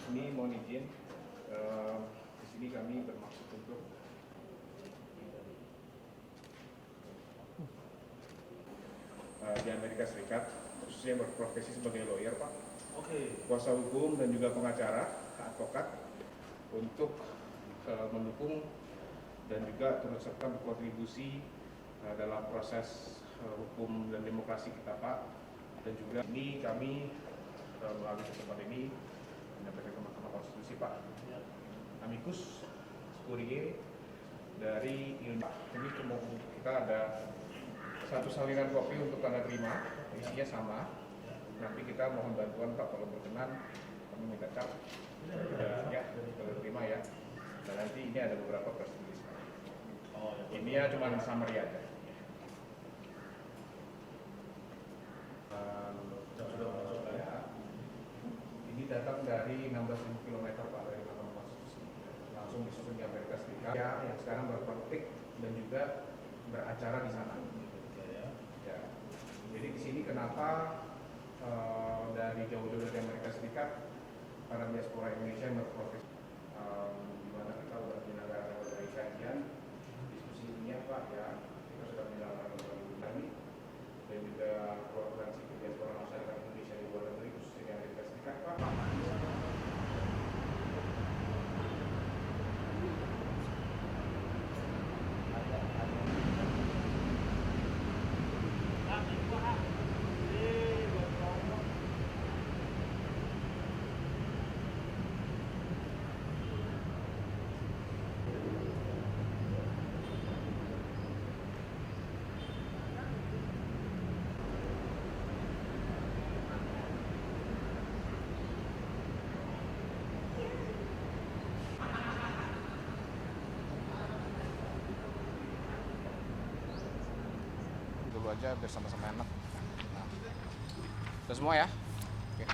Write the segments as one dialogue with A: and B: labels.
A: Ini mohon izin, di sini kami bermaksud untuk di Amerika Serikat, khususnya berprofesi sebagai lawyer, Pak. Kuasa hukum dan juga pengacara, advokat, untuk mendukung dan juga turut serta berkontribusi dalam proses hukum dan demokrasi kita, Pak. Dan juga ini kami melalui kesempatan ini menyampaikan ke Mahkamah Konstitusi, Pak, amicus curiae dari Ilma. Ini kita ada satu salinan kopi untuk tanda terima, isinya sama. Nanti kita mohon bantuan, Pak, kalau berkenan kami minta cap ya tanda terima ya. Dan nanti ini ada beberapa press release. Ini ya cuma summary aja. Ini datang dari 16.000 km, Pak, dari Mahkamah Konstitusi, langsung disusun di Amerika Serikat ya, yang sekarang berpraktik dan juga beracara di sana. Ya. Jadi di sini kenapa dari jauh-jauh dari Amerika Serikat para diaspora Indonesia yang berprofesi, di mana kita sudah menyelenggarakan berbagai kajian diskusi ilmiah, Pak, ya. Kita sudah menyelenggarakan berbagai kami dan juga kolaborasi ke diaspora masyarakat Indonesia di luar negeri, khususnya di Amerika Serikat, Pak.
B: Dulu aja biar sama-sama enak. Nah, udah semua ya? Oke.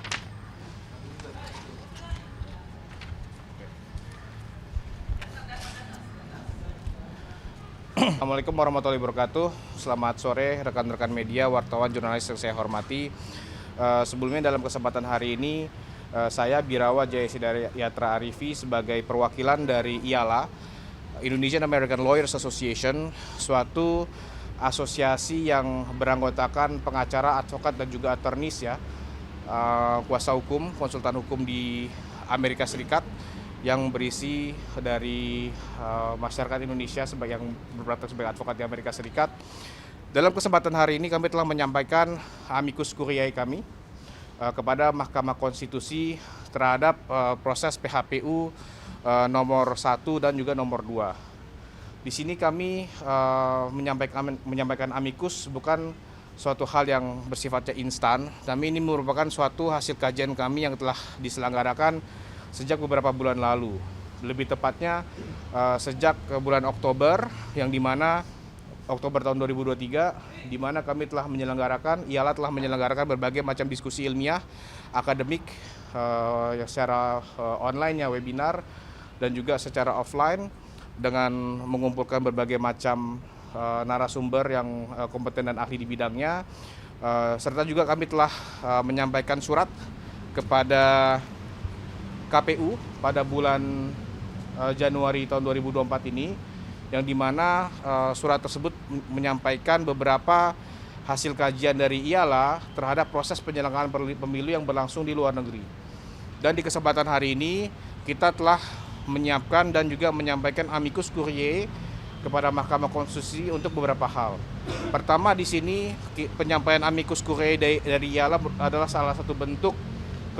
B: Assalamualaikum warahmatullahi wabarakatuh. Selamat sore rekan-rekan media, wartawan, jurnalis yang saya hormati. Sebelumnya dalam kesempatan hari ini saya Birawa Jayasida Yatra Arifi sebagai perwakilan dari IALA, Indonesian American Lawyers Association, suatu asosiasi yang beranggotakan pengacara, advokat, dan juga attorneys ya, kuasa hukum, konsultan hukum di Amerika Serikat yang berisi dari masyarakat Indonesia yang berpraktek sebagai advokat di Amerika Serikat. Dalam kesempatan hari ini kami telah menyampaikan amicus curiae kami kepada Mahkamah Konstitusi terhadap proses PHPU nomor 1 dan juga nomor 2. Di sini kami menyampaikan amicus bukan suatu hal yang bersifatnya instan, tapi ini merupakan suatu hasil kajian kami yang telah diselenggarakan sejak beberapa bulan lalu. Lebih tepatnya sejak bulan Oktober, yang dimana Oktober tahun 2023, di mana kami telah menyelenggarakan, IALA telah menyelenggarakan berbagai macam diskusi ilmiah, akademik, secara online ya, webinar, dan juga secara offline, dengan mengumpulkan berbagai macam narasumber yang kompeten dan ahli di bidangnya, serta juga kami telah menyampaikan surat kepada KPU pada bulan Januari tahun 2024 ini, yang dimana surat tersebut menyampaikan beberapa hasil kajian dari IALA terhadap proses penyelenggaraan pemilu yang berlangsung di luar negeri. Dan di kesempatan hari ini kita telah menyiapkan dan juga menyampaikan amicus curiae kepada Mahkamah Konstitusi untuk beberapa hal. Pertama, di sini penyampaian amicus curiae dari IALA adalah salah satu bentuk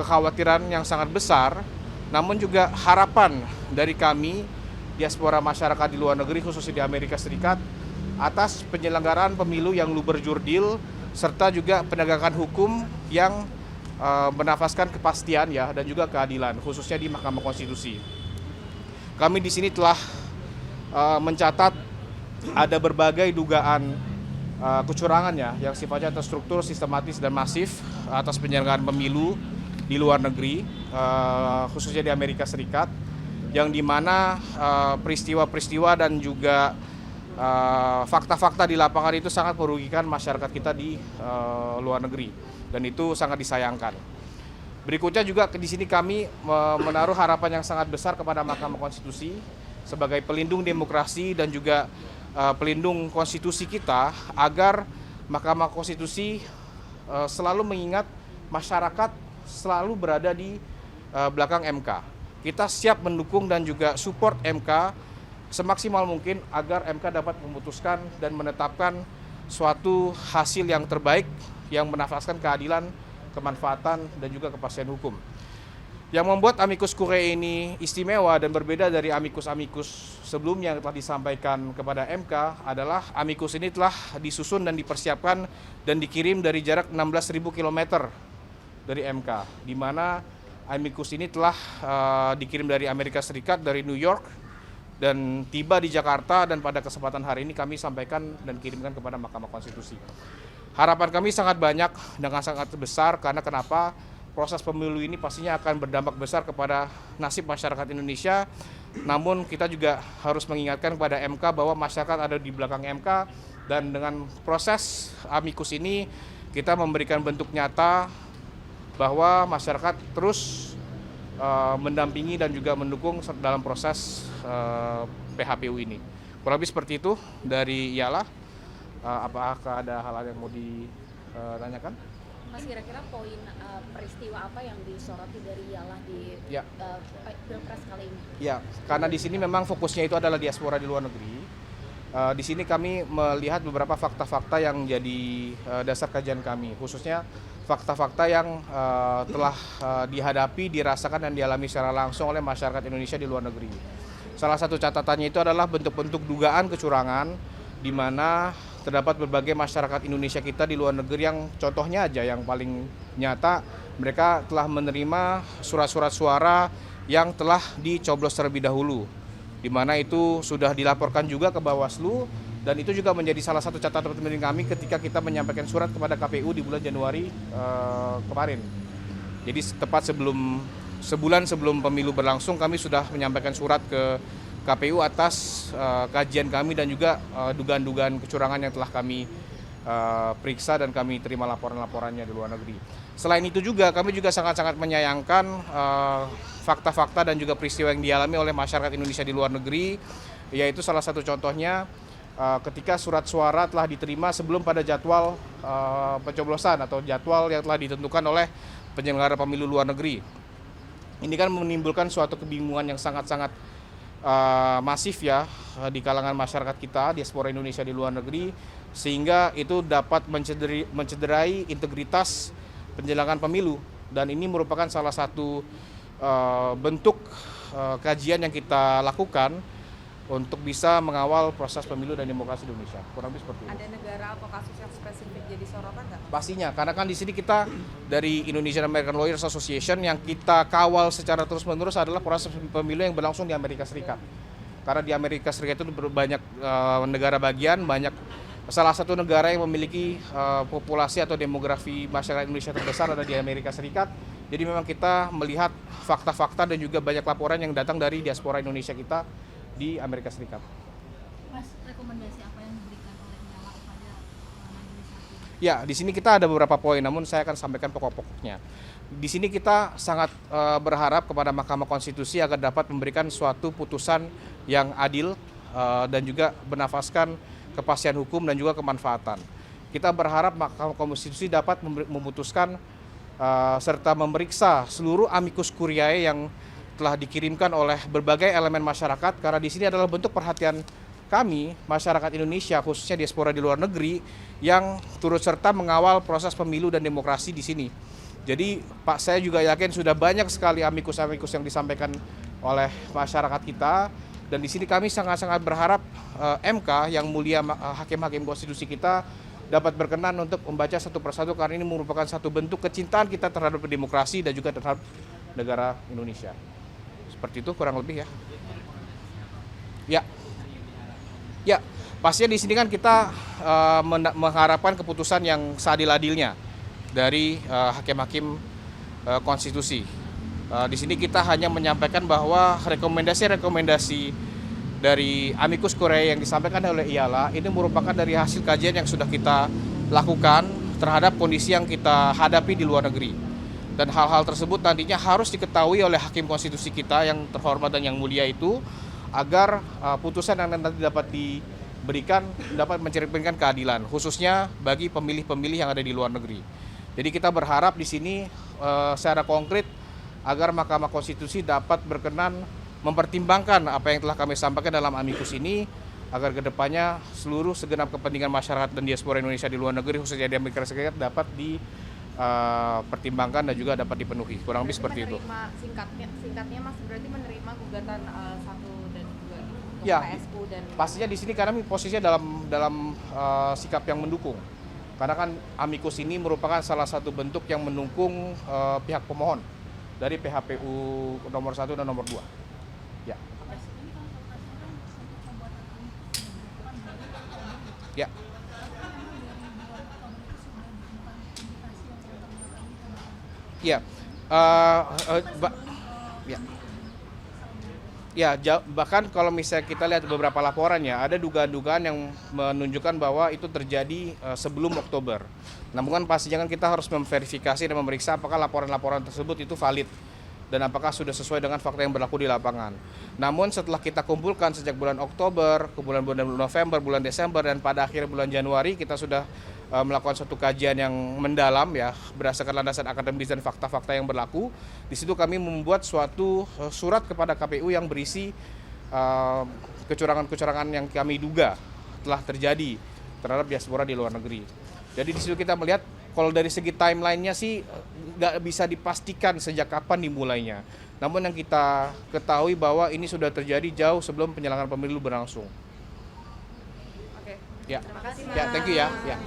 B: kekhawatiran yang sangat besar, namun juga harapan dari kami diaspora masyarakat di luar negeri, khususnya di Amerika Serikat, atas penyelenggaraan pemilu yang luber jurdil serta juga penegakan hukum yang bernafaskan kepastian ya, dan juga keadilan, khususnya di Mahkamah Konstitusi. Kami di sini telah mencatat ada berbagai dugaan kecurangan ya, yang sifatnya terstruktur, sistematis, dan masif atas penyelenggaraan pemilu di luar negeri, khususnya di Amerika Serikat, yang dimana peristiwa-peristiwa dan juga fakta-fakta di lapangan itu sangat merugikan masyarakat kita di luar negeri, dan itu sangat disayangkan. Berikutnya juga di sini kami menaruh harapan yang sangat besar kepada Mahkamah Konstitusi sebagai pelindung demokrasi dan juga pelindung konstitusi kita, agar Mahkamah Konstitusi selalu mengingat masyarakat selalu berada di belakang MK. Kita siap mendukung dan juga support MK semaksimal mungkin agar MK dapat memutuskan dan menetapkan suatu hasil yang terbaik yang menafaskan keadilan, kemanfaatan, dan juga kepastian hukum. Yang membuat amicus curiae ini istimewa dan berbeda dari amicus-amicus sebelumnya yang telah disampaikan kepada MK adalah amicus ini telah disusun dan dipersiapkan dan dikirim dari jarak 16.000 km dari MK, di mana amicus ini telah dikirim dari Amerika Serikat, dari New York, dan tiba di Jakarta, dan pada kesempatan hari ini kami sampaikan dan kirimkan kepada Mahkamah Konstitusi. Harapan kami sangat banyak dan sangat besar, karena kenapa? Proses pemilu ini pastinya akan berdampak besar kepada nasib masyarakat Indonesia. Namun kita juga harus mengingatkan kepada MK bahwa masyarakat ada di belakang MK, dan dengan proses amicus ini kita memberikan bentuk nyata bahwa masyarakat terus mendampingi dan juga mendukung dalam proses PHPU ini. Kurang lebih seperti itu dari Ialah. Apakah ada hal-hal yang mau ditanyakan?
C: Mas, kira-kira poin peristiwa apa yang disoroti dari Ialah di Pilpres kali ini? Ya,
B: karena di sini memang fokusnya itu adalah diaspora di luar negeri. Di sini kami melihat beberapa fakta-fakta yang jadi dasar kajian kami, khususnya fakta-fakta yang telah dihadapi, dirasakan, dan dialami secara langsung oleh masyarakat Indonesia di luar negeri. Salah satu catatannya itu adalah bentuk-bentuk dugaan kecurangan, di mana terdapat berbagai masyarakat Indonesia kita di luar negeri yang contohnya aja yang paling nyata, mereka telah menerima surat-surat suara yang telah dicoblos terlebih dahulu, di mana itu sudah dilaporkan juga ke Bawaslu, dan itu juga menjadi salah satu catatan penting kami ketika kita menyampaikan surat kepada KPU di bulan Januari kemarin. Jadi tepat sebulan sebelum pemilu berlangsung, kami sudah menyampaikan surat ke KPU atas kajian kami dan juga dugaan-dugaan kecurangan yang telah kami periksa dan kami terima laporan-laporannya di luar negeri. Selain itu juga kami juga sangat-sangat menyayangkan fakta-fakta dan juga peristiwa yang dialami oleh masyarakat Indonesia di luar negeri, yaitu salah satu contohnya ketika surat suara telah diterima sebelum pada jadwal pencoblosan atau jadwal yang telah ditentukan oleh penyelenggara pemilu luar negeri. Ini kan menimbulkan suatu kebingungan yang sangat-sangat masif ya di kalangan masyarakat kita, diaspora Indonesia di luar negeri, sehingga itu dapat mencederai integritas penyelenggaraan pemilu, dan ini merupakan salah satu bentuk kajian yang kita lakukan untuk bisa mengawal proses pemilu dan demokrasi di Indonesia. Kurang lebih seperti itu.
D: Ada negara atau kasus yang spesifik jadi sorotan nggak?
B: Pastinya, karena kan di sini kita dari Indonesian American Lawyers Association yang kita kawal secara terus-menerus adalah proses pemilu yang berlangsung di Amerika Serikat. Karena di Amerika Serikat itu banyak negara bagian, salah satu negara yang memiliki populasi atau demografi masyarakat Indonesia terbesar ada di Amerika Serikat. Jadi memang kita melihat fakta-fakta dan juga banyak laporan yang datang dari diaspora Indonesia kita di Amerika Serikat.
C: Mas, rekomendasi apa yang diberikan oleh Ialah kepada majelis hakim?
B: Ya, di sini kita ada beberapa poin, namun saya akan sampaikan pokok-pokoknya. Di sini kita sangat berharap kepada Mahkamah Konstitusi agar dapat memberikan suatu putusan yang adil dan juga bernafaskan kepastian hukum dan juga kemanfaatan. Kita berharap Mahkamah Konstitusi dapat memutuskan serta memeriksa seluruh amicus curiae yang telah dikirimkan oleh berbagai elemen masyarakat, karena di sini adalah bentuk perhatian kami, masyarakat Indonesia, khususnya diaspora di luar negeri, yang turut serta mengawal proses pemilu dan demokrasi di sini. Jadi Pak, saya juga yakin sudah banyak sekali amicus-amicus yang disampaikan oleh masyarakat kita, dan di sini kami sangat-sangat berharap MK yang mulia, hakim-hakim konstitusi kita dapat berkenan untuk membaca satu persatu, karena ini merupakan satu bentuk kecintaan kita terhadap demokrasi dan juga terhadap negara Indonesia. Seperti itu kurang lebih ya. Ya, pastinya di sini kan kita mengharapkan keputusan yang seadil-adilnya dari hakim-hakim konstitusi. Di sini kita hanya menyampaikan bahwa rekomendasi dari amicus curiae yang disampaikan oleh Ialah ini merupakan dari hasil kajian yang sudah kita lakukan terhadap kondisi yang kita hadapi di luar negeri. Dan hal-hal tersebut nantinya harus diketahui oleh hakim konstitusi kita yang terhormat dan yang mulia itu, agar putusan yang nanti dapat diberikan dapat mencerminkan keadilan, khususnya bagi pemilih-pemilih yang ada di luar negeri. Jadi kita berharap di sini secara konkret agar Mahkamah Konstitusi dapat berkenan mempertimbangkan apa yang telah kami sampaikan dalam amikus ini, agar kedepannya seluruh segenap kepentingan masyarakat dan diaspora Indonesia di luar negeri, khususnya di Amerika Serikat, dapat dipertimbangkan dan juga dapat dipenuhi. Kurang lebih seperti itu.
D: Singkatnya Mas, berarti menerima gugatan 1 dan 2 untuk
B: Ya,
D: PSU dan
B: pastinya di sini kami posisinya dalam sikap yang mendukung. Karena kan amikus ini merupakan salah satu bentuk yang mendukung pihak pemohon dari PHPU nomor 1 dan nomor 2. Ya. Ya. Ya. Bahkan kalau misalnya kita lihat beberapa laporannya, ada dugaan-dugaan yang menunjukkan bahwa itu terjadi sebelum Oktober. Namun kan pastinya kan kita harus memverifikasi dan memeriksa apakah laporan-laporan tersebut itu valid dan apakah sudah sesuai dengan fakta yang berlaku di lapangan. Namun setelah kita kumpulkan sejak bulan Oktober, ke bulan November, bulan Desember, dan pada akhir bulan Januari kita sudah melakukan suatu kajian yang mendalam ya, berdasarkan landasan akademis dan fakta-fakta yang berlaku. Di situ kami membuat suatu surat kepada KPU yang berisi kecurangan-kecurangan yang kami duga telah terjadi terhadap diaspora di luar negeri. Jadi di situ kita melihat kalau dari segi timeline-nya sih nggak bisa dipastikan sejak kapan dimulainya. Namun yang kita ketahui bahwa ini sudah terjadi jauh sebelum penyelenggaraan pemilu berlangsung.
D: Oke.
B: Ya.
D: Terima kasih,
B: Ya,
D: Mas.
B: thank you ya. Ya.